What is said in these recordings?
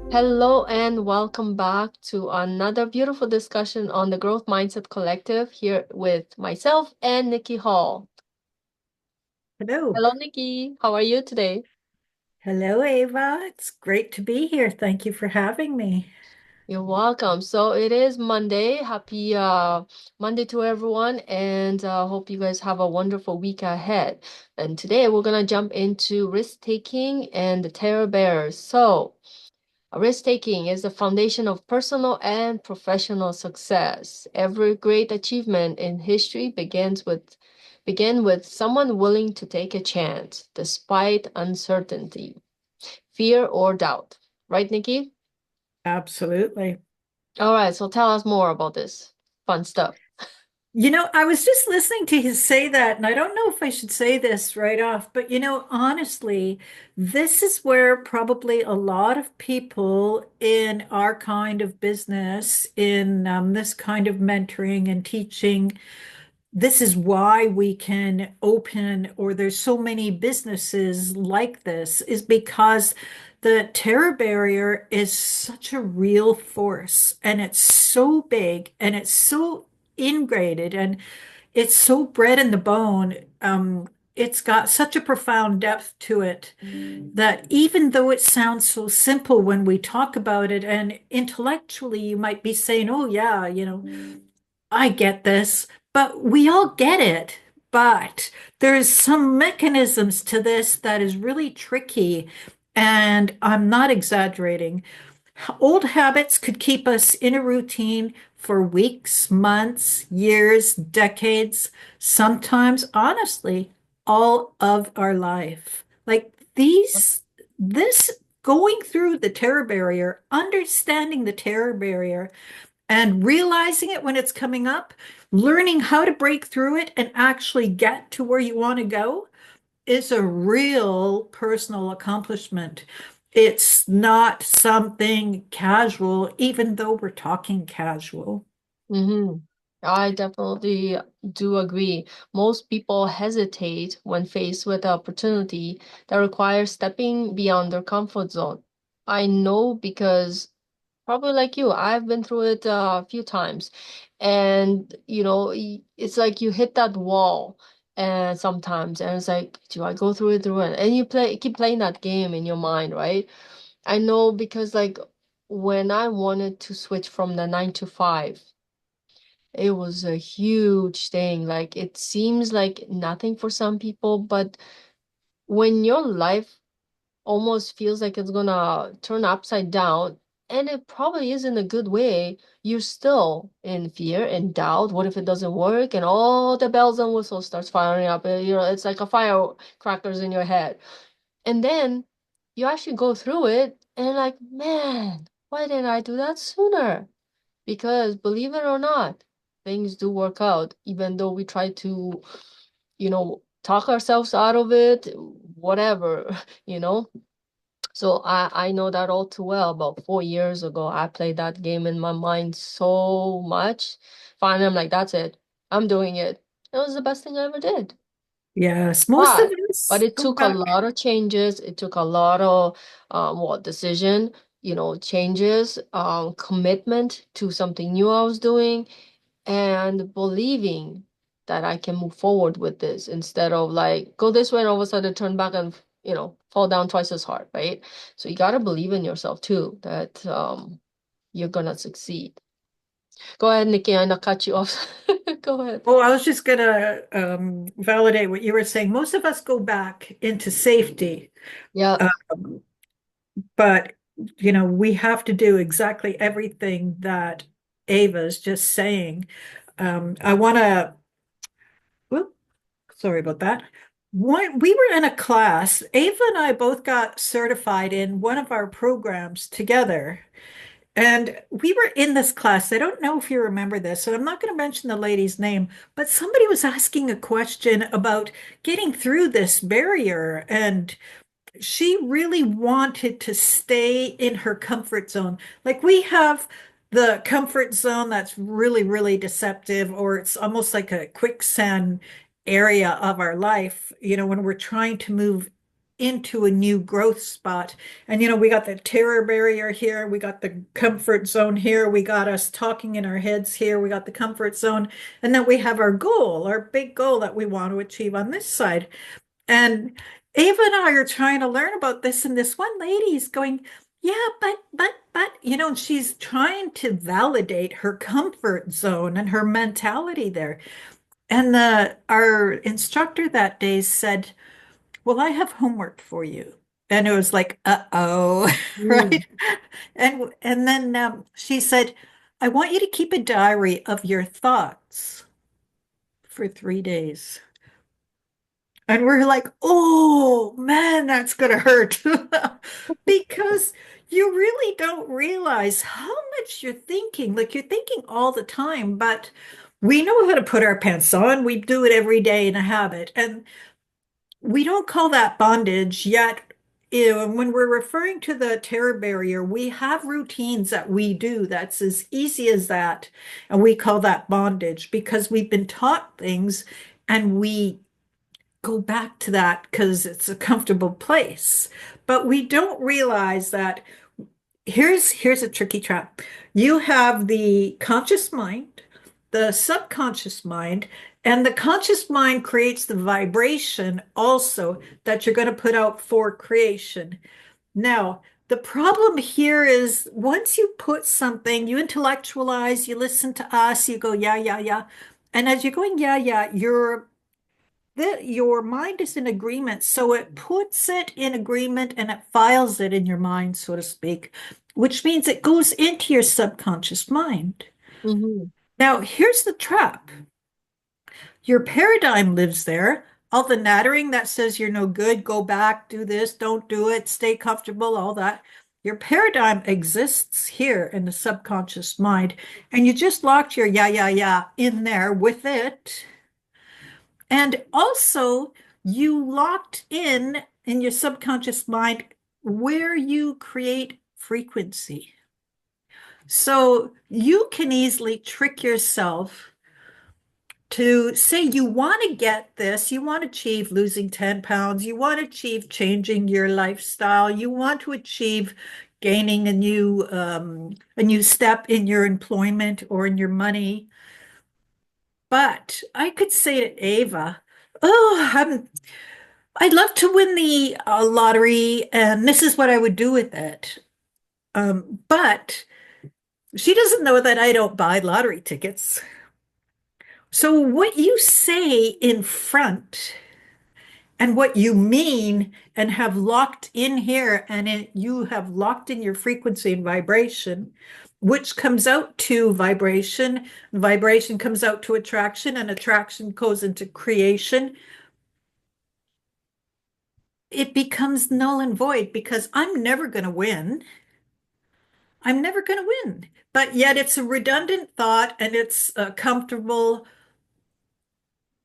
Hello and welcome back to another beautiful discussion on the Growth Mindset Collective here with myself and Nikki Hall. Hello. Hello, Nikki. How are you today? Hello, Ava. It's great to be here. Thank you for having me. You're welcome. So it is Monday. Happy Monday to everyone, and hope you guys have a wonderful week ahead. And today we're gonna jump into risk taking and the terror bearers. So. Risk-taking is the foundation of personal and professional success. Every great achievement in history begin with someone willing to take a chance despite uncertainty, fear, or doubt. Right, Nikki? Absolutely. All right, so tell us more about this fun stuff. I was just listening to you say that, and I don't know if I should say this right off, but honestly, this is where probably a lot of people in our kind of business, in this kind of mentoring and teaching, this is why we can open, or there's so many businesses like this, is because the terror barrier is such a real force and it's so big and it's so ingrained and it's so bred in the bone. It's got such a profound depth to it that even though it sounds so simple when we talk about it, and intellectually you might be saying, oh, yeah, I get this, but we all get it. But there's some mechanisms to this that is really tricky, and I'm not exaggerating. Old habits could keep us in a routine for weeks, months, years, decades, sometimes, honestly, all of our life. Like this going through the terror barrier, understanding the terror barrier, and realizing it when it's coming up, learning how to break through it and actually get to where you want to go is a real personal accomplishment. It's not something casual, even though we're talking casual. Mm-hmm. I definitely do agree. Most people hesitate when faced with an opportunity that requires stepping beyond their comfort zone. I know because probably like you, I've been through it a few times. And, it's like you hit that wall and sometimes, and it's like, do I go through it? And you keep playing that game in your mind, right? I know because like when I wanted to switch from the 9 to 5, it was a huge thing. Like it seems like nothing for some people, but when your life almost feels like it's gonna turn upside down, and it probably is in a good way, you're still in fear and doubt. What if it doesn't work? And all the bells and whistles starts firing up. It's like a firecrackers in your head. And then you actually go through it and like, man, why didn't I do that sooner? Because believe it or not, things do work out, even though we try to, talk ourselves out of it, whatever, you know. So I know that all too well. About 4 years ago, I played that game in my mind so much. Finally, I'm like, that's it. I'm doing it. It was the best thing I ever did. Yes, most of But us it go took a back. lot of changes. It took a lot of decision, changes, commitment to something new I was doing, and believing that I can move forward with this instead of like go this way and all of a sudden turn back and fall down twice as hard, right? So you gotta believe in yourself too, that you're gonna succeed. Go ahead, Nikki, I not cut you off. Go ahead. Oh, I was just gonna validate what you were saying. Most of us go back into safety, Yeah. um, but we have to do exactly everything that Ava's just saying. I want to. Whoop, sorry about that. We were in a class. Ava and I both got certified in one of our programs together. And we were in this class. I don't know if you remember this, and I'm not going to mention the lady's name, but somebody was asking a question about getting through this barrier. And she really wanted to stay in her comfort zone. Like we have the comfort zone that's really, really deceptive, or it's almost like a quicksand. area of our life, when we're trying to move into a new growth spot. And, we got the terror barrier here, we got the comfort zone here, we got us talking in our heads here, we got the comfort zone, and then we have our goal, our big goal that we want to achieve on this side. And Ava and I are trying to learn about this, and this one lady is going, yeah, but, and she's trying to validate her comfort zone and her mentality there. And our instructor that day said, well, I have homework for you. And it was like, uh-oh, Mm. right? And then she said, I want you to keep a diary of your thoughts for 3 days. And we're like, oh man, that's gonna hurt. Because you really don't realize how much you're thinking. Like you're thinking all the time, but we know how to put our pants on. We do it every day in a habit. And we don't call that bondage yet. When we're referring to the terror barrier, we have routines that we do that's as easy as that. And we call that bondage because we've been taught things and we go back to that because it's a comfortable place. But we don't realize that here's a tricky trap. You have the conscious mind, the subconscious mind, and the conscious mind creates the vibration also that you're going to put out for creation. Now, the problem here is once you put something, you intellectualize, you listen to us, you go, yeah, yeah, yeah. And as you're going, yeah, yeah, your mind is in agreement. So it puts it in agreement and it files it in your mind, so to speak, which means it goes into your subconscious mind. Hmm. Now, here's the trap. Your paradigm lives there. All the nattering that says you're no good, go back, do this, don't do it, stay comfortable, all that. Your paradigm exists here in the subconscious mind, and you just locked your yeah, yeah, yeah in there with it. And also, you locked in your subconscious mind where you create frequency. So you can easily trick yourself to say you want to get this, you want to achieve losing 10 pounds, you want to achieve changing your lifestyle, you want to achieve gaining a new step in your employment or in your money. But I could say to Ava, oh, I'd love to win the lottery, and this is what I would do with it. But she doesn't know that I don't buy lottery tickets. So what you say in front and what you mean and have locked in here you have locked in your frequency and vibration, which comes out to vibration. Vibration comes out to attraction, and attraction goes into creation. It becomes null and void because I'm never going to win. I'm never going to win. But yet it's a redundant thought and it's a comfortable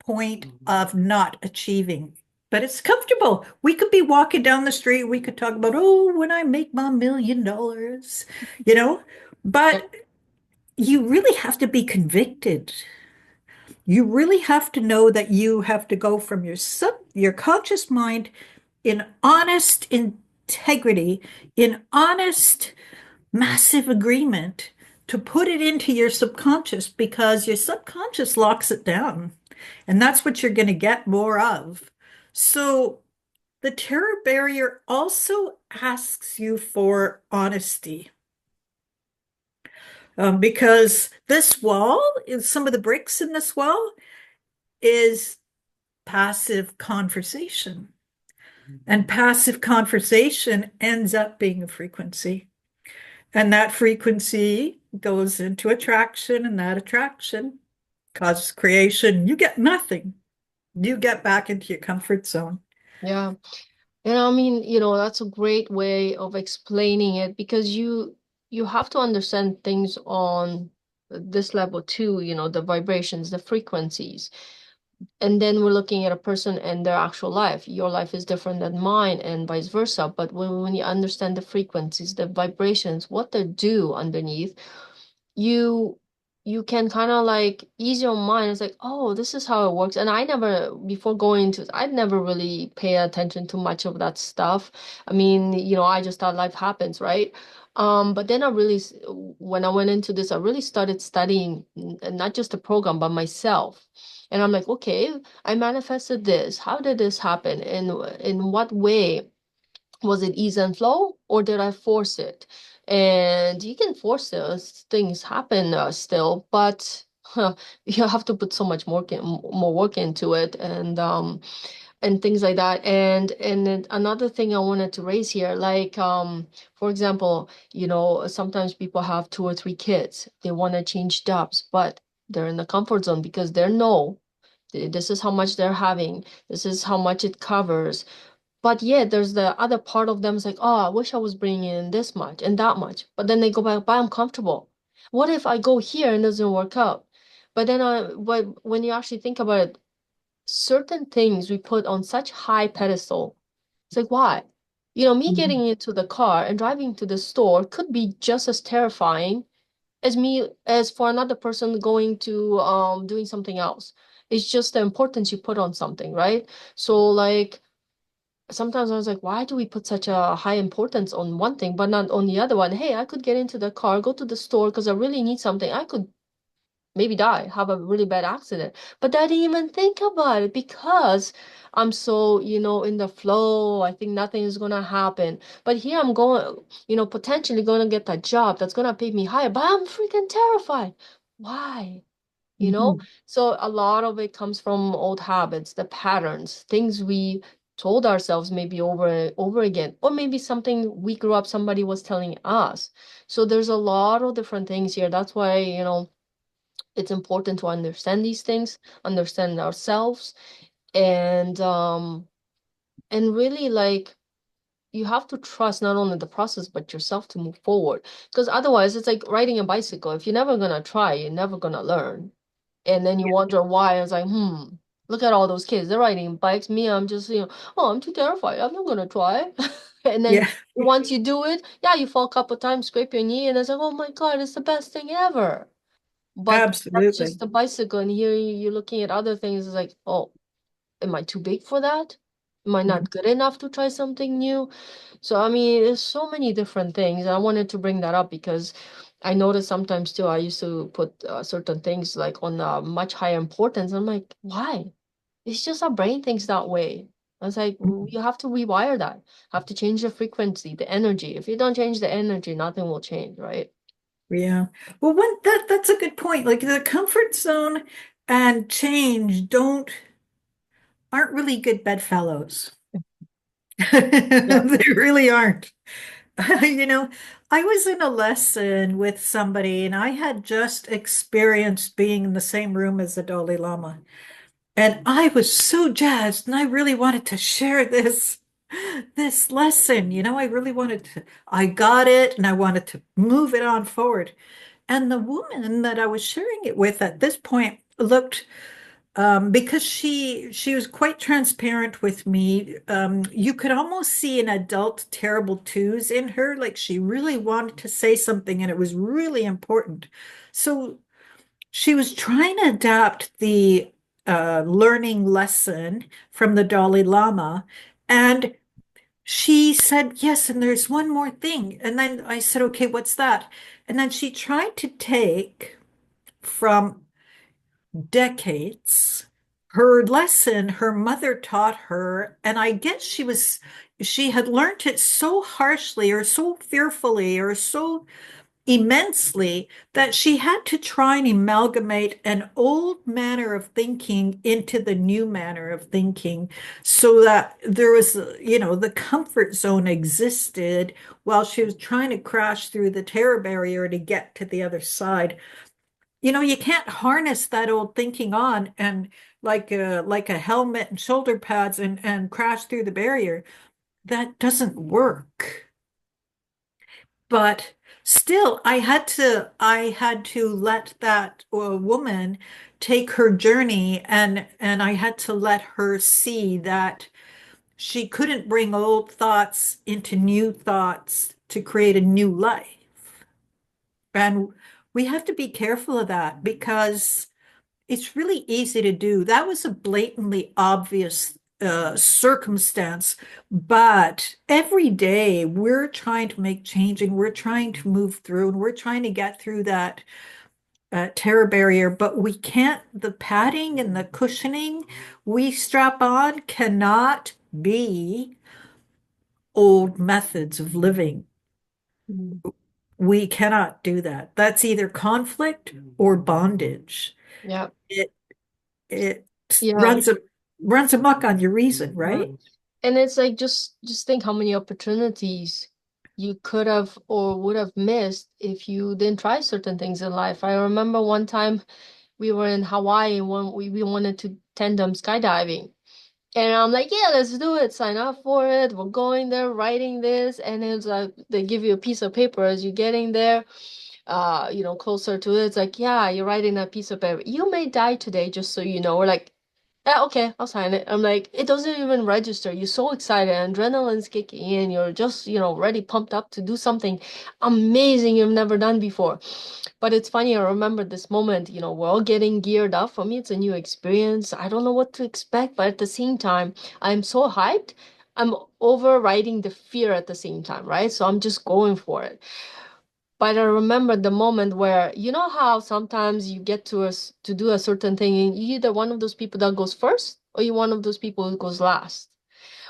point of not achieving. But it's comfortable. We could be walking down the street. We could talk about, oh, when I make my $1 million, you know? Yep. But you really have to be convicted. You really have to know that you have to go from your conscious mind in honest integrity, in honest massive agreement to put it into your subconscious because your subconscious locks it down. And that's what you're going to get more of. So the terror barrier also asks you for honesty. Because this wall is some of the bricks in this wall is passive conversation. And passive conversation ends up being a frequency. And that frequency goes into attraction, and that attraction causes creation. You get nothing. You get back into your comfort zone. Yeah. And I mean, that's a great way of explaining it because you have to understand things on this level too, the vibrations, the frequencies. And then we're looking at a person and their actual life. Your life is different than mine and vice versa. But when you understand the frequencies, the vibrations, what they do underneath, you you can kind of like ease your mind. It's like, oh, this is how it works. And I never, before going into, I'd never really pay attention to much of that stuff. I mean, I just thought life happens, right? But then when I went into this, I really started studying not just the program, but myself. And I'm like, okay, I manifested this. How did this happen? In what way? Was it ease and flow, or did I force it? And you can force those things happen still, but you have to put so much more work into it, and things like that. And then another thing I wanted to raise here, like for example, sometimes people have two or three kids. They want to change jobs, but they're in the comfort zone because they know this is how much they're having. This is how much it covers. But yeah, there's the other part of them is like, oh, I wish I was bringing in this much and that much. But then they go back, but I'm comfortable. What if I go here and it doesn't work out? But when you actually think about it, certain things we put on such high pedestal. It's like, why? Me Mhm. getting into the car and driving to the store could be just as terrifying as for another person going to doing something else. It's just the importance you put on something, right? So like sometimes I was like, why do we put such a high importance on one thing, but not on the other one? Hey, I could get into the car, go to the store because I really need something. I could maybe die, have a really bad accident. But I didn't even think about it because I'm so, in the flow. I think nothing is gonna happen. But here I'm going, potentially gonna get that job that's gonna pay me higher, but I'm freaking terrified. Why? you know Mhm. so a lot of it comes from old habits, the patterns, things we told ourselves maybe over and over again, or maybe something we grew up somebody was telling us. So there's a lot of different things here. That's why it's important to understand these things, understand ourselves, and really, like, you have to trust not only the process but yourself to move forward, because otherwise it's like riding a bicycle. If you're never gonna try, you're never gonna learn. And then you wonder why. It's like, look at all those kids. They're riding bikes. Me, I'm just, oh, I'm too terrified. I'm not gonna try. And then Yeah, once you do it, yeah, you fall a couple times, scrape your knee, and it's like, oh my God, it's the best thing ever. But that's just absolutely. the bicycle. And here you're looking at other things. It's like, oh, am I too big for that? Am I Mhm. not good enough to try something new? So, I mean, there's so many different things. I wanted to bring that up because I noticed sometimes too, I used to put certain things like on much higher importance. I'm like, why? It's just our brain thinks that way. I was like, you have to rewire that. Have to change the frequency, the energy. If you don't change the energy, nothing will change, right? Yeah. Well, that's a good point. Like the comfort zone and change don't aren't really good bedfellows. Yeah. They really aren't. You know, I was in a lesson with somebody and I had just experienced being in the same room as the Dalai Lama. And I was so jazzed and I really wanted to share this lesson. I really wanted to, I got it and I wanted to move it on forward. And the woman that I was sharing it with at this point looked, because she was quite transparent with me. You could almost see an adult terrible twos in her, like she really wanted to say something and it was really important. So she was trying to adapt the learning lesson from the Dalai Lama, and she said, yes, and there's one more thing. And then I said, okay, what's that? And then she tried to take from decades her lesson her mother taught her. And I guess she had learned it so harshly or so fearfully or so immensely that she had to try and amalgamate an old manner of thinking into the new manner of thinking so that there was, the comfort zone existed while she was trying to crash through the terror barrier to get to the other side. You can't harness that old thinking on and like a helmet and shoulder pads and crash through the barrier. That doesn't work. But still, I had to let that woman take her journey, and I had to let her see that she couldn't bring old thoughts into new thoughts to create a new life. And We have to be careful of that because it's really easy to do. That was a blatantly obvious circumstance, but every day we're trying to make change and we're trying to move through and we're trying to get through that terror barrier, but we can't, the padding and the cushioning we strap on cannot be old methods of living. Mm. We cannot do that. That's either conflict or bondage. Yeah. It it Yeah. runs amok on your reason, right? And it's like just think how many opportunities you could have or would have missed if you didn't try certain things in life. I remember one time we were in Hawaii when we wanted to tandem skydiving. And I'm like, yeah, let's do it. Sign up for it. We're going there, writing this, and it's like they give you a piece of paper as you're getting there, closer to it. It's like, yeah, you're writing that piece of paper. You may die today, just so you know. We're like, yeah, okay, I'll sign it. I'm like, it doesn't even register. You're so excited, adrenaline's kicking in. You're just, ready, pumped up to do something amazing you've never done before. But it's funny, I remember this moment, we're all getting geared up. For me, it's a new experience. I don't know what to expect, but at the same time, I'm so hyped. I'm overriding the fear at the same time, right? So I'm just going for it. But I remember the moment where, you know how sometimes you get to do a certain thing and you're either one of those people that goes first or you're one of those people who goes last.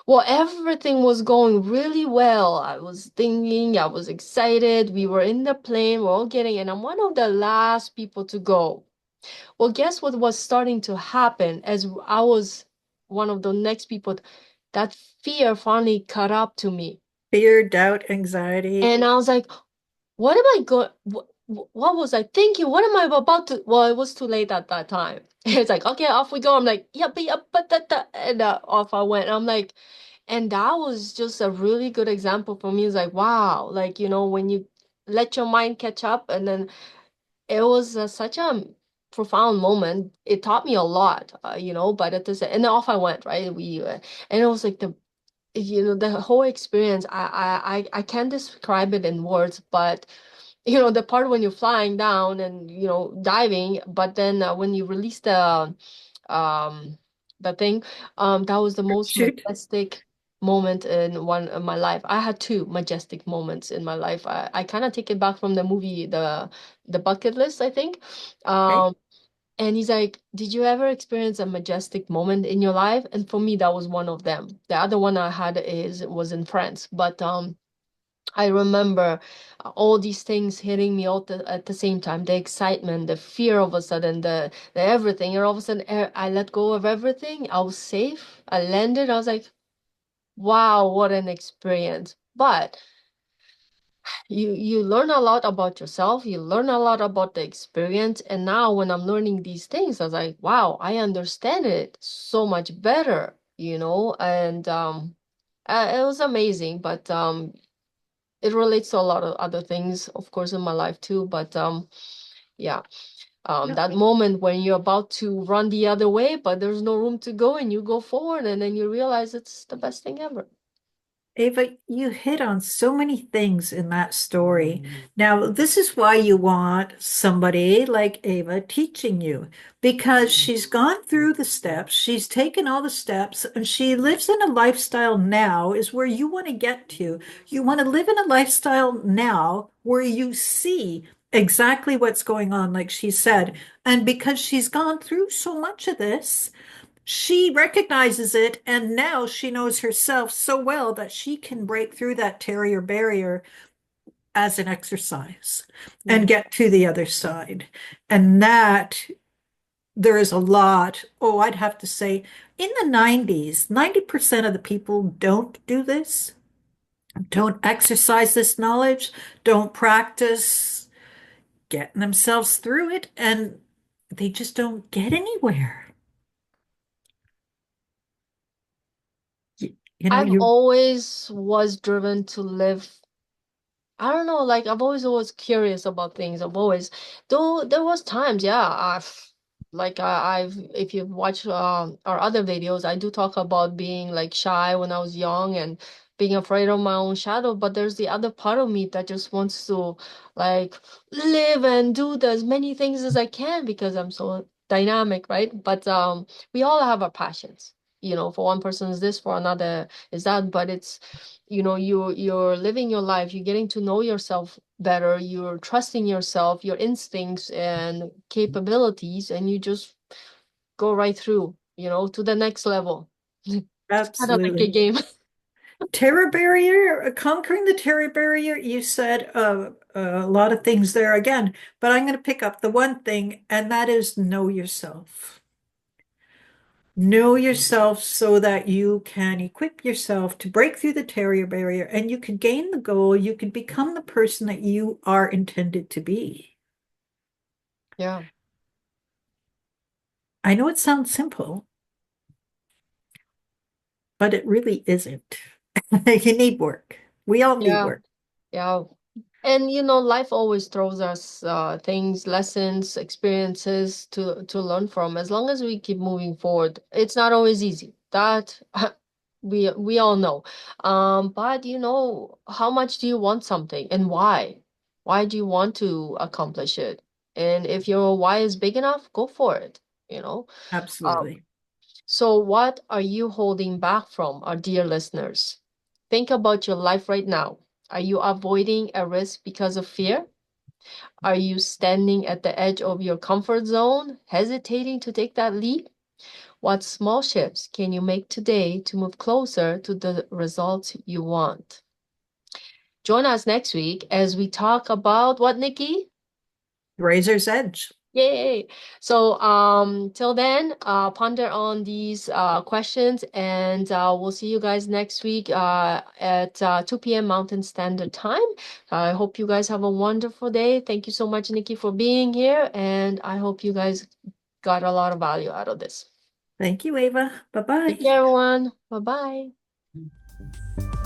Well, everything was going really well. I was thinking, I was excited. We were in the plane, we're all getting, and I'm one of the last people to go. Well, guess what was starting to happen as I was one of the next people? That fear finally caught up to me. Fear, doubt, anxiety. And I was like, what am I going? What was I thinking? What am I about to? Well, it was too late at that time. It's like, okay, off we go. I'm like, yep, but that, and off I went. I'm like, and that was just a really good example for me. It's like, wow, like, when you let your mind catch up, and then it was such a profound moment. It taught me a lot, but at this, and then off I went, right? And it was like the whole experience. I can't describe it in words, but the part when you're flying down and diving, but then when you release um the thing, that was the most Shoot. majestic moment in one of my life. I had two majestic moments in my life. I kind of take it back from the movie, the bucket list, I think. Okay. um and he's like, did you ever experience a majestic moment in your life? And for me, that was one of them. The other one I had was in France, but I remember all these things hitting me all at the same time. The excitement, the fear of a sudden, the everything. And all of a sudden, I let go of everything. I was safe. I landed. I was like, wow, what an experience. But you learn a lot about yourself. You learn a lot about the experience. And now when I'm learning these things, I was like, wow, I understand it so much better, and it was amazing. But it relates to a lot of other things, of course, in my life too. But yeah, No, that moment when you're about to run the other way, but there's no room to go, and you go forward, and then you realize it's the best thing ever. Ava, you hit on so many things in that story. Now, this is why you want somebody like Ava teaching you, because she's gone through the steps, she's taken all the steps, and she lives in a lifestyle now, is where you want to get to. You want to live in a lifestyle now where you see exactly what's going on, like she said. And because she's gone through so much of this, she recognizes it, and now she knows herself so well that she can break through that terrier barrier as an exercise Yeah. and get to the other side. And that there is a lot, oh, I'd have to say, in the 90s, 90% of the people don't do this, don't exercise this knowledge, don't practice getting themselves through it, and they just don't get anywhere. You know, I've you always was driven to live. I don't know, like I've always curious about things. I've always, though there was times, yeah, I've if you've watched our other videos, I do talk about being like shy when I was young and being afraid of my own shadow, but there's the other part of me that just wants to like live and do as many things as I can because I'm so dynamic, right? But we all have our passions. For one person is this, for another is that, but it's you're living your life, you're getting to know yourself better, you're trusting yourself, your instincts and capabilities, and you just go right through, to the next level. It's kind of like a Absolutely. game. Terror barrier, conquering the terror barrier, you said a lot of things there again, but I'm going to pick up the one thing, and that is know yourself. Know yourself so that you can equip yourself to break through the terror barrier and you can gain the goal. You can become the person that you are intended to be. Yeah. I know it sounds simple, but it really isn't. You need work. We all need Yeah. work. Yeah. And life always throws us things, lessons, experiences to learn from. As long as we keep moving forward, it's not always easy. That we all know. But how much do you want something and why? Why do you want to accomplish it? And if your why is big enough, go for it, you know. Um, Absolutely. so what are you holding back from, our dear listeners? Think about your life right now. Are you avoiding a risk because of fear? Are you standing at the edge of your comfort zone, hesitating to take that leap? What small shifts can you make today to move closer to the results you want? Join us next week as we talk about what, Nikki? Razor's edge. Yay! So, till then, ponder on these questions, and we'll see you guys next week at 2 p.m. Mountain Standard Time. I hope you guys have a wonderful day. Thank you so much, Nikki, for being here, and I hope you guys got a lot of value out of this. Thank you, Ava. Take Bye-bye. care, everyone. Bye bye.